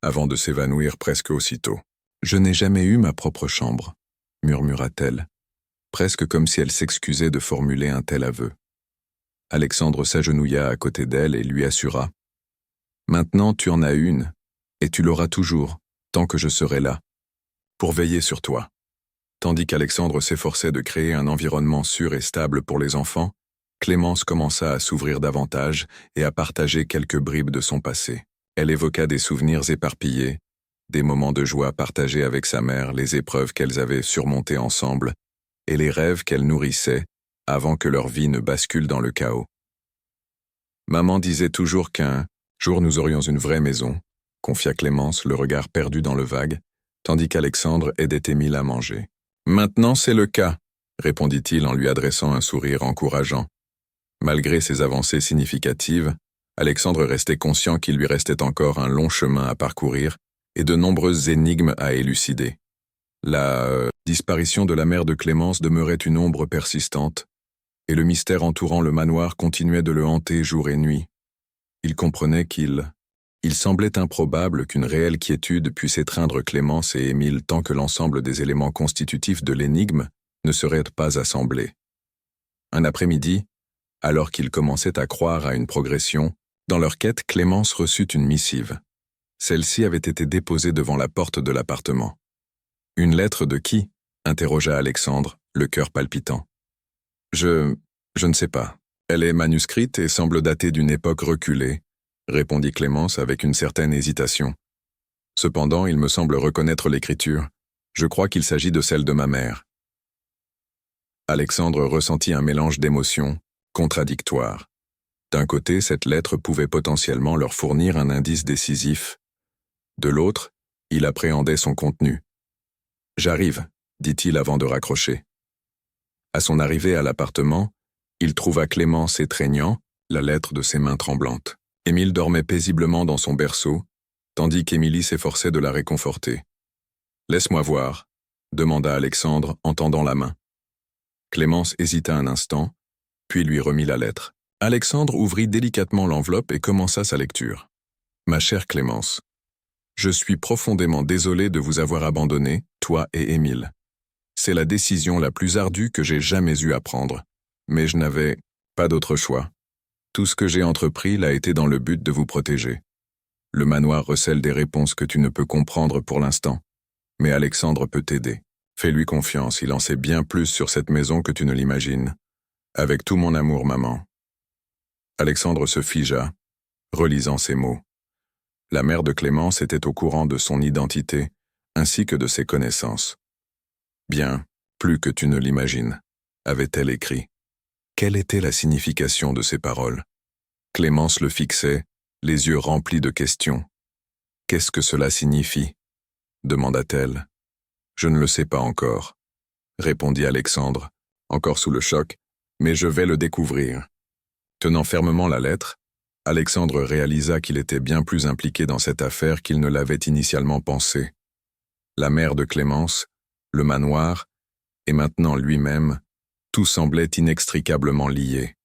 avant de s'évanouir presque aussitôt. « Je n'ai jamais eu ma propre chambre, » murmura-t-elle, presque comme si elle s'excusait de formuler un tel aveu. Alexandre s'agenouilla à côté d'elle et lui assura. « Maintenant tu en as une, et tu l'auras toujours, tant que je serai là, pour veiller sur toi. » Tandis qu'Alexandre s'efforçait de créer un environnement sûr et stable pour les enfants, Clémence commença à s'ouvrir davantage et à partager quelques bribes de son passé. Elle évoqua des souvenirs éparpillés, des moments de joie partagés avec sa mère, les épreuves qu'elles avaient surmontées ensemble, et les rêves qu'elles nourrissaient avant que leur vie ne bascule dans le chaos. Maman disait toujours qu'un jour nous aurions une vraie maison, confia Clémence, le regard perdu dans le vague, tandis qu'Alexandre aidait Émile à manger. « Maintenant c'est le cas, » répondit-il en lui adressant un sourire encourageant. Malgré ces avancées significatives, Alexandre restait conscient qu'il lui restait encore un long chemin à parcourir et de nombreuses énigmes à élucider. La disparition de la mère de Clémence demeurait une ombre persistante, et le mystère entourant le manoir continuait de le hanter jour et nuit. Il comprenait il semblait improbable qu'une réelle quiétude puisse étreindre Clémence et Émile tant que l'ensemble des éléments constitutifs de l'énigme ne serait pas assemblés. Un après-midi, alors qu'ils commençaient à croire à une progression, dans leur quête, Clémence reçut une missive. Celle-ci avait été déposée devant la porte de l'appartement. « Une lettre de qui » interrogea Alexandre, le cœur palpitant. « Je ne sais pas. Elle est manuscrite et semble dater d'une époque reculée, » répondit Clémence avec une certaine hésitation. « Cependant, il me semble reconnaître l'écriture. Je crois qu'il s'agit de celle de ma mère. » Alexandre ressentit un mélange d'émotions contradictoires. D'un côté, cette lettre pouvait potentiellement leur fournir un indice décisif. De l'autre, il appréhendait son contenu. « J'arrive », dit-il avant de raccrocher. À son arrivée à l'appartement, il trouva Clémence étreignant la lettre de ses mains tremblantes. Émile dormait paisiblement dans son berceau, tandis qu'Émilie s'efforçait de la réconforter. « Laisse-moi voir », demanda Alexandre en tendant la main. Clémence hésita un instant, puis lui remit la lettre. Alexandre ouvrit délicatement l'enveloppe et commença sa lecture. « Ma chère Clémence, je suis profondément désolé de vous avoir abandonné, toi et Émile. C'est la décision la plus ardue que j'ai jamais eu à prendre, mais je n'avais pas d'autre choix. Tout ce que j'ai entrepris l'a été dans le but de vous protéger. Le manoir recèle des réponses que tu ne peux comprendre pour l'instant, mais Alexandre peut t'aider. Fais-lui confiance, il en sait bien plus sur cette maison que tu ne l'imagines. Avec tout mon amour, maman. » Alexandre se figea, relisant ces mots. La mère de Clémence était au courant de son identité, ainsi que de ses connaissances. « Bien, plus que tu ne l'imagines », avait-elle écrit. Quelle était la signification de ces paroles? Clémence le fixait, les yeux remplis de questions. « Qu'est-ce que cela signifie » demanda-t-elle. « Je ne le sais pas encore », répondit Alexandre, encore sous le choc, « mais je vais le découvrir. » Tenant fermement la lettre, Alexandre réalisa qu'il était bien plus impliqué dans cette affaire qu'il ne l'avait initialement pensé. La mère de Clémence, le manoir, et maintenant lui-même, tout semblait inextricablement lié.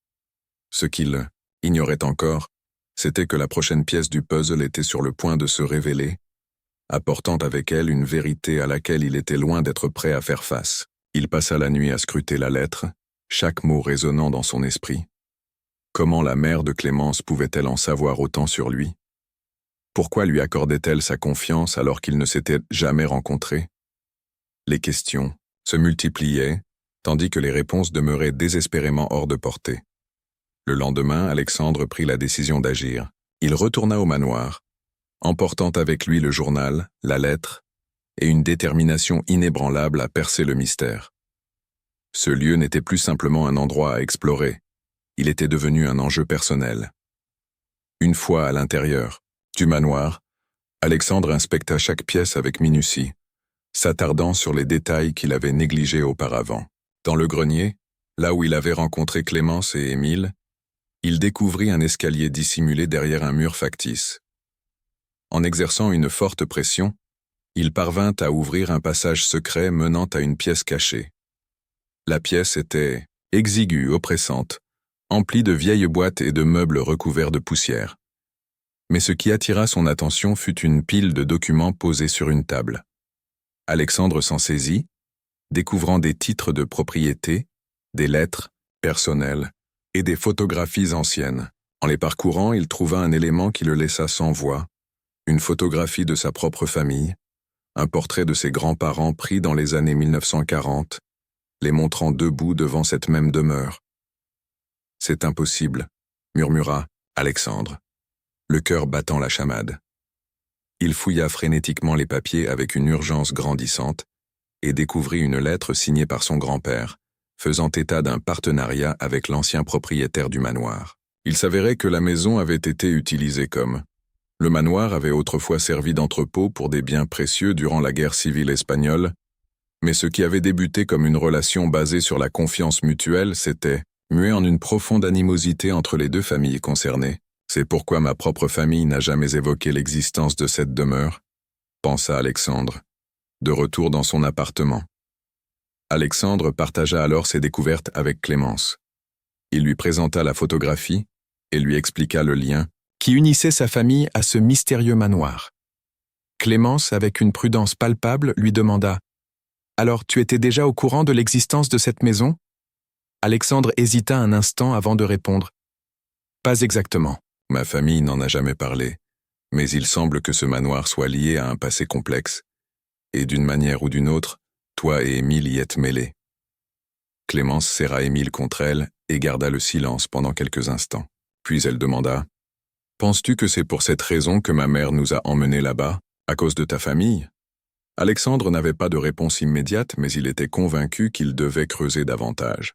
Ce qu'il ignorait encore, c'était que la prochaine pièce du puzzle était sur le point de se révéler, apportant avec elle une vérité à laquelle il était loin d'être prêt à faire face. Il passa la nuit à scruter la lettre, chaque mot résonnant dans son esprit. Comment la mère de Clémence pouvait-elle en savoir autant sur lui? Pourquoi lui accordait-elle sa confiance alors qu'ils ne s'étaient jamais rencontrés? Les questions se multipliaient, tandis que les réponses demeuraient désespérément hors de portée. Le lendemain, Alexandre prit la décision d'agir. Il retourna au manoir, emportant avec lui le journal, la lettre, et une détermination inébranlable à percer le mystère. Ce lieu n'était plus simplement un endroit à explorer, il était devenu un enjeu personnel. Une fois à l'intérieur du manoir, Alexandre inspecta chaque pièce avec minutie, s'attardant sur les détails qu'il avait négligés auparavant. Dans le grenier, là où il avait rencontré Clémence et Émile, il découvrit un escalier dissimulé derrière un mur factice. En exerçant une forte pression, il parvint à ouvrir un passage secret menant à une pièce cachée. La pièce était exiguë, oppressante, emplie de vieilles boîtes et de meubles recouverts de poussière. Mais ce qui attira son attention fut une pile de documents posés sur une table. Alexandre s'en saisit, découvrant des titres de propriété, des lettres personnelles et des photographies anciennes. En les parcourant, il trouva un élément qui le laissa sans voix, une photographie de sa propre famille, un portrait de ses grands-parents pris dans les années 1940, les montrant debout devant cette même demeure. « C'est impossible », murmura Alexandre, le cœur battant la chamade. Il fouilla frénétiquement les papiers avec une urgence grandissante et découvrit une lettre signée par son grand-père, faisant état d'un partenariat avec l'ancien propriétaire du manoir. Il s'avérait que la maison avait été utilisée comme... Le manoir avait autrefois servi d'entrepôt pour des biens précieux durant la guerre civile espagnole, mais ce qui avait débuté comme une relation basée sur la confiance mutuelle s'était muet en une profonde animosité entre les deux familles concernées. C'est pourquoi ma propre famille n'a jamais évoqué l'existence de cette demeure, pensa Alexandre, de retour dans son appartement. Alexandre partagea alors ses découvertes avec Clémence. Il lui présenta la photographie et lui expliqua le lien qui unissait sa famille à ce mystérieux manoir. Clémence, avec une prudence palpable, lui demanda « Alors, tu étais déjà au courant de l'existence de cette maison ?» Alexandre hésita un instant avant de répondre « Pas exactement. Ma famille n'en a jamais parlé, mais il semble que ce manoir soit lié à un passé complexe, et d'une manière ou d'une autre, toi et Émile y êtes mêlés. » Clémence serra Émile contre elle et garda le silence pendant quelques instants. Puis elle demanda « Penses-tu que c'est pour cette raison que ma mère nous a emmenés là-bas, à cause de ta famille ?» Alexandre n'avait pas de réponse immédiate, mais il était convaincu qu'il devait creuser davantage.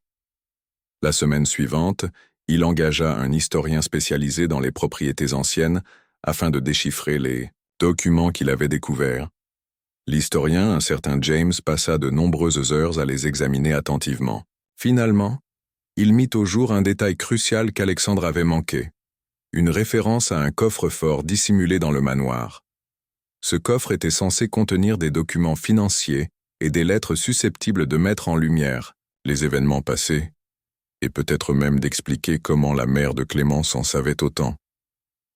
La semaine suivante, il engagea un historien spécialisé dans les propriétés anciennes afin de déchiffrer les documents qu'il avait découverts. L'historien, un certain James, passa de nombreuses heures à les examiner attentivement. Finalement, il mit au jour un détail crucial qu'Alexandre avait manqué, une référence à un coffre-fort dissimulé dans le manoir. Ce coffre était censé contenir des documents financiers et des lettres susceptibles de mettre en lumière les événements passés, et peut-être même d'expliquer comment la mère de Clémence en savait autant.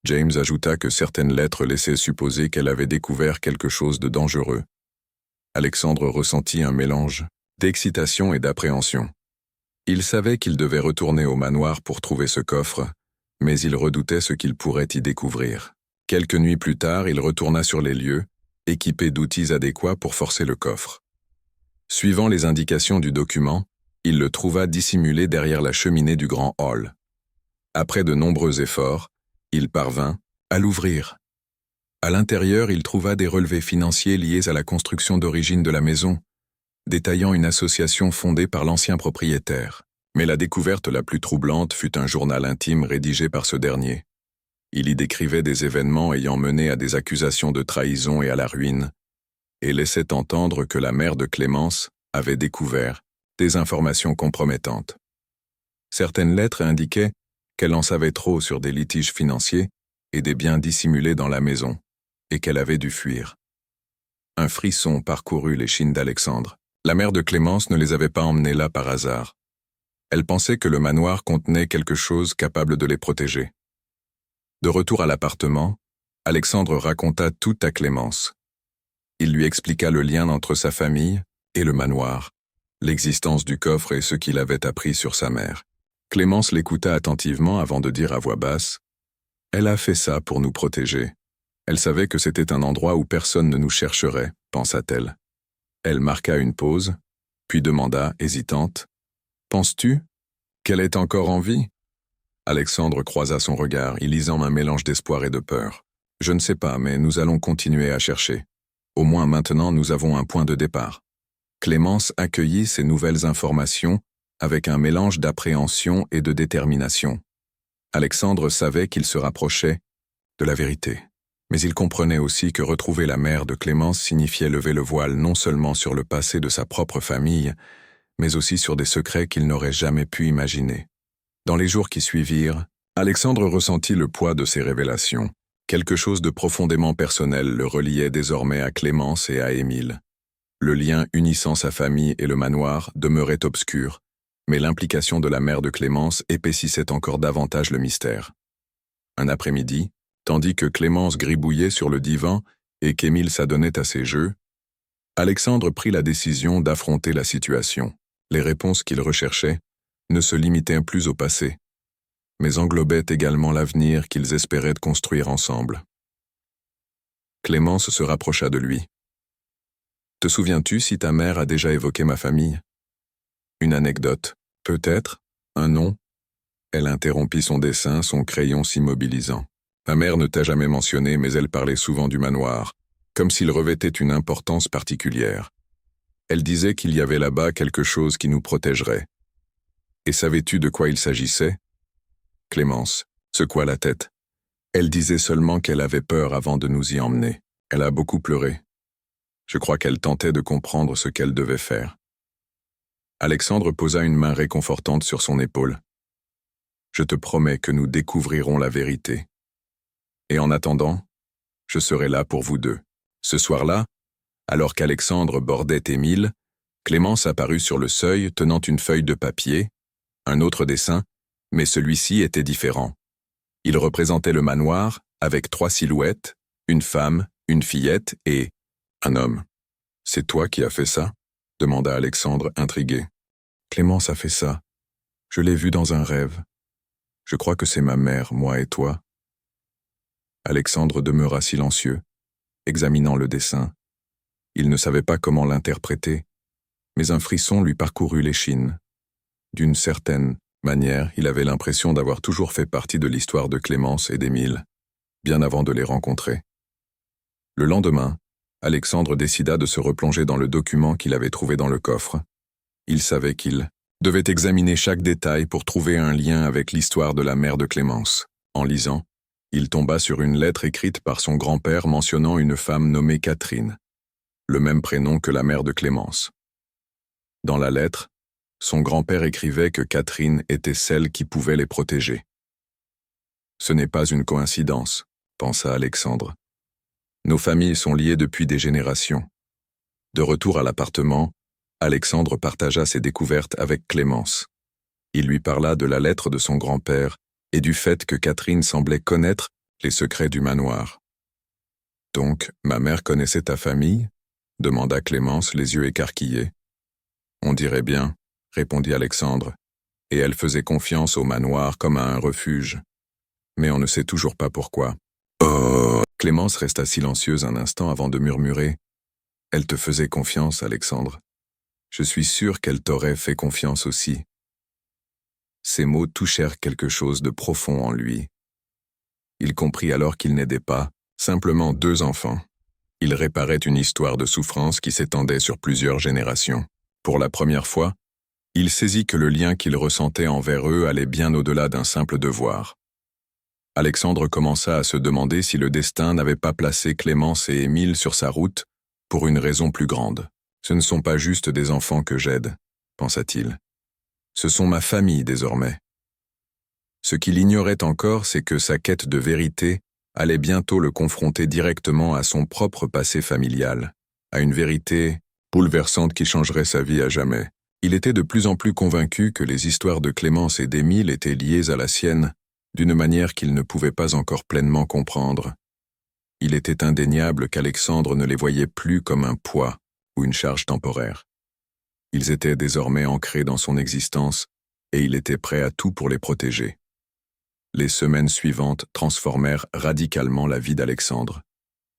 James ajouta que certaines lettres laissaient supposer qu'elle avait découvert quelque chose de dangereux. Alexandre ressentit un mélange d'excitation et d'appréhension. Il savait qu'il devait retourner au manoir pour trouver ce coffre, mais il redoutait ce qu'il pourrait y découvrir. Quelques nuits plus tard, il retourna sur les lieux, équipé d'outils adéquats pour forcer le coffre. Suivant les indications du document, il le trouva dissimulé derrière la cheminée du grand hall. Après de nombreux efforts, il parvint à l'ouvrir. À l'intérieur, il trouva des relevés financiers liés à la construction d'origine de la maison, détaillant une association fondée par l'ancien propriétaire. Mais la découverte la plus troublante fut un journal intime rédigé par ce dernier. Il y décrivait des événements ayant mené à des accusations de trahison et à la ruine, et laissait entendre que la mère de Clémence avait découvert des informations compromettantes. Certaines lettres indiquaient qu'elle en savait trop sur des litiges financiers et des biens dissimulés dans la maison, et qu'elle avait dû fuir. Un frisson parcourut l'échine d'Alexandre. La mère de Clémence ne les avait pas emmenés là par hasard. Elle pensait que le manoir contenait quelque chose capable de les protéger. De retour à l'appartement, Alexandre raconta tout à Clémence. Il lui expliqua le lien entre sa famille et le manoir, l'existence du coffre et ce qu'il avait appris sur sa mère. Clémence l'écouta attentivement avant de dire à voix basse « Elle a fait ça pour nous protéger. Elle savait que c'était un endroit où personne ne nous chercherait, pensa-t-elle. » Elle marqua une pause, puis demanda, hésitante « Penses-tu qu'elle est encore en vie ?» Alexandre croisa son regard, y lisant un mélange d'espoir et de peur. « Je ne sais pas, mais nous allons continuer à chercher. Au moins maintenant, nous avons un point de départ. » Clémence accueillit ces nouvelles informations avec un mélange d'appréhension et de détermination. Alexandre savait qu'il se rapprochait de la vérité. Mais il comprenait aussi que retrouver la mère de Clémence signifiait lever le voile non seulement sur le passé de sa propre famille, mais aussi sur des secrets qu'il n'aurait jamais pu imaginer. Dans les jours qui suivirent, Alexandre ressentit le poids de ces révélations. Quelque chose de profondément personnel le reliait désormais à Clémence et à Émile. Le lien unissant sa famille et le manoir demeurait obscur, mais l'implication de la mère de Clémence épaississait encore davantage le mystère. Un après-midi, tandis que Clémence gribouillait sur le divan et qu'Émile s'adonnait à ses jeux, Alexandre prit la décision d'affronter la situation. Les réponses qu'il recherchait ne se limitaient plus au passé, mais englobaient également l'avenir qu'ils espéraient construire ensemble. Clémence se rapprocha de lui. « Te souviens-tu si ta mère a déjà évoqué ma famille ? » Une anecdote, peut-être, un nom. Elle interrompit son dessin, son crayon s'immobilisant. Ma mère ne t'a jamais mentionné, mais elle parlait souvent du manoir, comme s'il revêtait une importance particulière. Elle disait qu'il y avait là-bas quelque chose qui nous protégerait. Et savais-tu de quoi il s'agissait ? Clémence secoua la tête. Elle disait seulement qu'elle avait peur avant de nous y emmener. Elle a beaucoup pleuré. Je crois qu'elle tentait de comprendre ce qu'elle devait faire. Alexandre posa une main réconfortante sur son épaule. Je te promets que nous découvrirons la vérité. Et en attendant, je serai là pour vous deux. Ce soir-là, alors qu'Alexandre bordait Émile, Clémence apparut sur le seuil tenant une feuille de papier, un autre dessin, mais celui-ci était différent. Il représentait le manoir avec 3 silhouettes, une femme, une fillette et un homme. « C'est toi qui as fait ça ?» demanda Alexandre, intrigué. « Clémence a fait ça. Je l'ai vu dans un rêve. Je crois que c'est ma mère, moi et toi. » Alexandre demeura silencieux, examinant le dessin. Il ne savait pas comment l'interpréter, mais un frisson lui parcourut l'échine. D'une certaine manière, il avait l'impression d'avoir toujours fait partie de l'histoire de Clémence et d'Émile, bien avant de les rencontrer. Le lendemain, Alexandre décida de se replonger dans le document qu'il avait trouvé dans le coffre. Il savait qu'il devait examiner chaque détail pour trouver un lien avec l'histoire de la mère de Clémence. En lisant, il tomba sur une lettre écrite par son grand-père mentionnant une femme nommée Catherine, le même prénom que la mère de Clémence. Dans la lettre, son grand-père écrivait que Catherine était celle qui pouvait les protéger. Ce n'est pas une coïncidence, pensa Alexandre. Nos familles sont liées depuis des générations. De retour à l'appartement, Alexandre partagea ses découvertes avec Clémence. Il lui parla de la lettre de son grand-père et du fait que Catherine semblait connaître les secrets du manoir. « Donc, ma mère connaissait ta famille ?» demanda Clémence, les yeux écarquillés. « On dirait bien, » répondit Alexandre, « et elle faisait confiance au manoir comme à un refuge. Mais on ne sait toujours pas pourquoi. » Oh. Clémence resta silencieuse un instant avant de murmurer. « Elle te faisait confiance, Alexandre. Je suis sûr qu'elle t'aurait fait confiance aussi. » Ces mots touchèrent quelque chose de profond en lui. Il comprit alors qu'il n'aidait pas simplement 2 enfants. Il réparait une histoire de souffrance qui s'étendait sur plusieurs générations. Pour la première fois, il saisit que le lien qu'il ressentait envers eux allait bien au-delà d'un simple devoir. Alexandre commença à se demander si le destin n'avait pas placé Clémence et Émile sur sa route pour une raison plus grande. « Ce ne sont pas juste des enfants que j'aide, » pensa-t-il. « Ce sont ma famille désormais. » Ce qu'il ignorait encore, c'est que sa quête de vérité allait bientôt le confronter directement à son propre passé familial, à une vérité bouleversante qui changerait sa vie à jamais. Il était de plus en plus convaincu que les histoires de Clémence et d'Émile étaient liées à la sienne d'une manière qu'il ne pouvait pas encore pleinement comprendre. Il était indéniable qu'Alexandre ne les voyait plus comme un poids ou une charge temporaire. Ils étaient désormais ancrés dans son existence et il était prêt à tout pour les protéger. Les semaines suivantes transformèrent radicalement la vie d'Alexandre.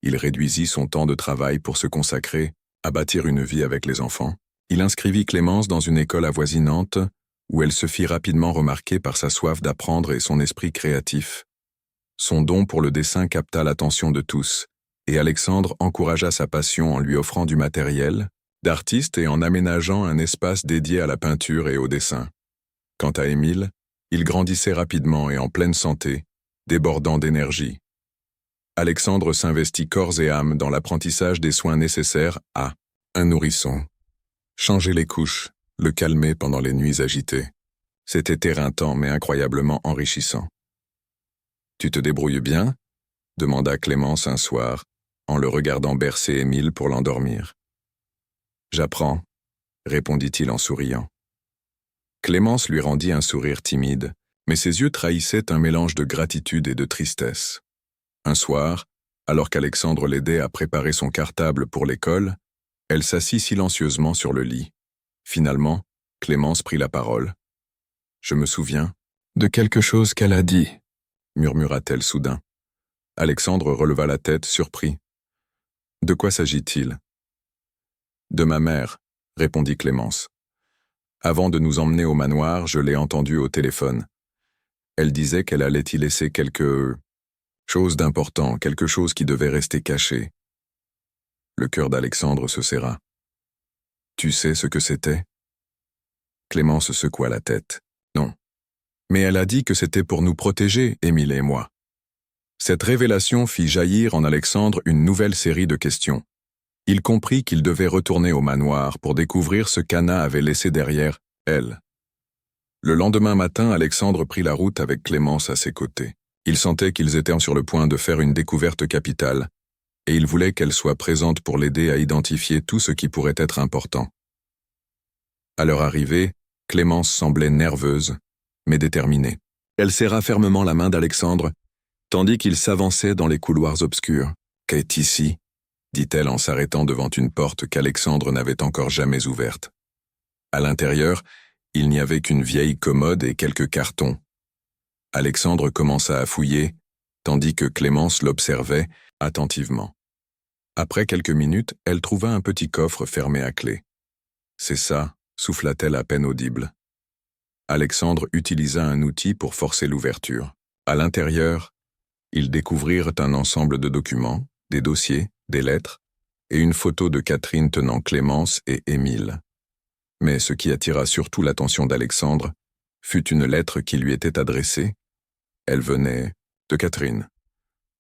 Il réduisit son temps de travail pour se consacrer à bâtir une vie avec les enfants. Il inscrivit Clémence dans une école avoisinante où elle se fit rapidement remarquer par sa soif d'apprendre et son esprit créatif. Son don pour le dessin capta l'attention de tous, et Alexandre encouragea sa passion en lui offrant du matériel d'artiste et en aménageant un espace dédié à la peinture et au dessin. Quant à Émile, il grandissait rapidement et en pleine santé, débordant d'énergie. Alexandre s'investit corps et âme dans l'apprentissage des soins nécessaires à un nourrisson. Changer les couches, le calmer pendant les nuits agitées. C'était éreintant mais incroyablement enrichissant. « Tu te débrouilles bien ?» demanda Clémence un soir, en le regardant bercer Émile pour l'endormir. « J'apprends, » répondit-il en souriant. Clémence lui rendit un sourire timide, mais ses yeux trahissaient un mélange de gratitude et de tristesse. Un soir, alors qu'Alexandre l'aidait à préparer son cartable pour l'école, elle s'assit silencieusement sur le lit. Finalement, Clémence prit la parole. « Je me souviens de quelque chose qu'elle a dit, » murmura-t-elle soudain. Alexandre releva la tête, surpris. « De quoi s'agit-il » ? « De ma mère, » répondit Clémence. « Avant de nous emmener au manoir, je l'ai entendue au téléphone. Elle disait qu'elle allait y laisser quelque chose d'important, quelque chose qui devait rester caché. » Le cœur d'Alexandre se serra. « Tu sais ce que c'était » Clémence secoua la tête. « Non. Mais elle a dit que c'était pour nous protéger, Émile et moi. » Cette révélation fit jaillir en Alexandre une nouvelle série de questions. Il comprit qu'il devait retourner au manoir pour découvrir ce qu'Anna avait laissé derrière elle. Le lendemain matin, Alexandre prit la route avec Clémence à ses côtés. Il sentait qu'ils étaient sur le point de faire une découverte capitale, et il voulait qu'elle soit présente pour l'aider à identifier tout ce qui pourrait être important. À leur arrivée, Clémence semblait nerveuse, mais déterminée. Elle serra fermement la main d'Alexandre, tandis qu'il s'avançait dans les couloirs obscurs. « Qu'est ici » dit-elle en s'arrêtant devant une porte qu'Alexandre n'avait encore jamais ouverte. À l'intérieur, il n'y avait qu'une vieille commode et quelques cartons. Alexandre commença à fouiller, tandis que Clémence l'observait attentivement. Après quelques minutes, elle trouva un petit coffre fermé à clé. « C'est ça », souffla-t-elle à peine audible. Alexandre utilisa un outil pour forcer l'ouverture. À l'intérieur, ils découvrirent un ensemble de documents, des dossiers, des lettres, et une photo de Catherine tenant Clémence et Émile. Mais ce qui attira surtout l'attention d'Alexandre fut une lettre qui lui était adressée. Elle venait de Catherine.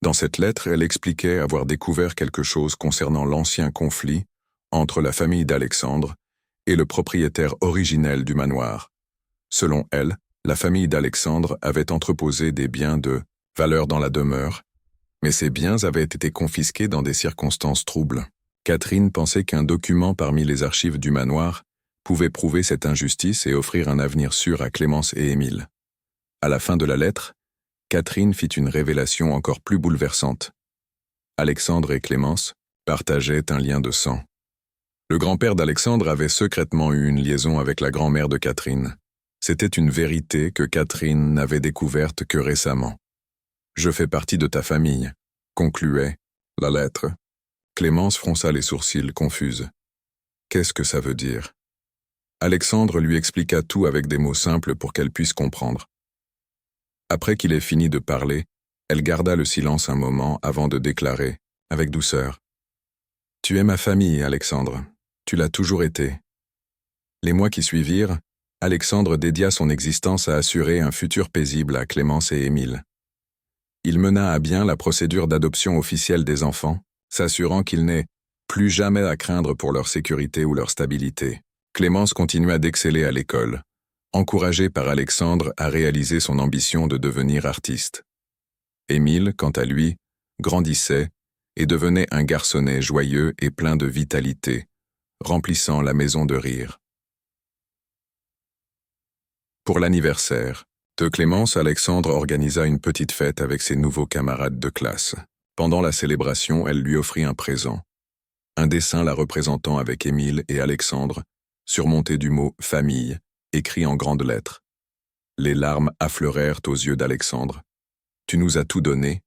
Dans cette lettre, elle expliquait avoir découvert quelque chose concernant l'ancien conflit entre la famille d'Alexandre et le propriétaire originel du manoir. Selon elle, la famille d'Alexandre avait entreposé des biens de valeur dans la demeure, mais ces biens avaient été confisqués dans des circonstances troubles. Catherine pensait qu'un document parmi les archives du manoir pouvait prouver cette injustice et offrir un avenir sûr à Clémence et Émile. À la fin de la lettre, Catherine fit une révélation encore plus bouleversante. Alexandre et Clémence partageaient un lien de sang. Le grand-père d'Alexandre avait secrètement eu une liaison avec la grand-mère de Catherine. C'était une vérité que Catherine n'avait découverte que récemment. « Je fais partie de ta famille », concluait la lettre. Clémence fronça les sourcils, confuse. Qu'est-ce que ça veut dire? Alexandre lui expliqua tout avec des mots simples pour qu'elle puisse comprendre. Après qu'il ait fini de parler, elle garda le silence un moment avant de déclarer, avec douceur. « Tu es ma famille, Alexandre. Tu l'as toujours été. » Les mois qui suivirent, Alexandre dédia son existence à assurer un futur paisible à Clémence et Émile. Il mena à bien la procédure d'adoption officielle des enfants, s'assurant qu'ils n'aient plus jamais à craindre pour leur sécurité ou leur stabilité. Clémence continua d'exceller à l'école, encouragée par Alexandre à réaliser son ambition de devenir artiste. Émile, quant à lui, grandissait et devenait un garçonnet joyeux et plein de vitalité, remplissant la maison de rire. Pour l'anniversaire de Clémence, Alexandre organisa une petite fête avec ses nouveaux camarades de classe. Pendant la célébration, elle lui offrit un présent. Un dessin la représentant avec Émile et Alexandre, surmonté du mot « famille », écrit en grandes lettres. Les larmes affleurèrent aux yeux d'Alexandre. « Tu nous as tout donné »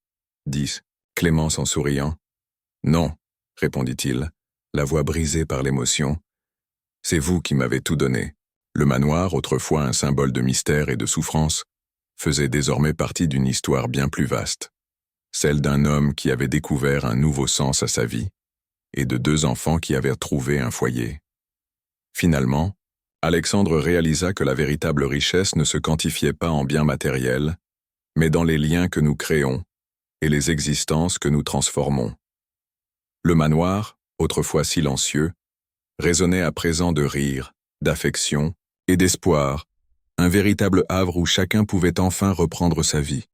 dit Clémence en souriant. « Non » répondit-il, la voix brisée par l'émotion. « C'est vous qui m'avez tout donné. » Le manoir, autrefois un symbole de mystère et de souffrance, faisait désormais partie d'une histoire bien plus vaste, celle d'un homme qui avait découvert un nouveau sens à sa vie, et de deux enfants qui avaient trouvé un foyer. Finalement, Alexandre réalisa que la véritable richesse ne se quantifiait pas en biens matériels, mais dans les liens que nous créons et les existences que nous transformons. Le manoir, autrefois silencieux, résonnait à présent de rire, d'affection et d'espoir, un véritable havre où chacun pouvait enfin reprendre sa vie.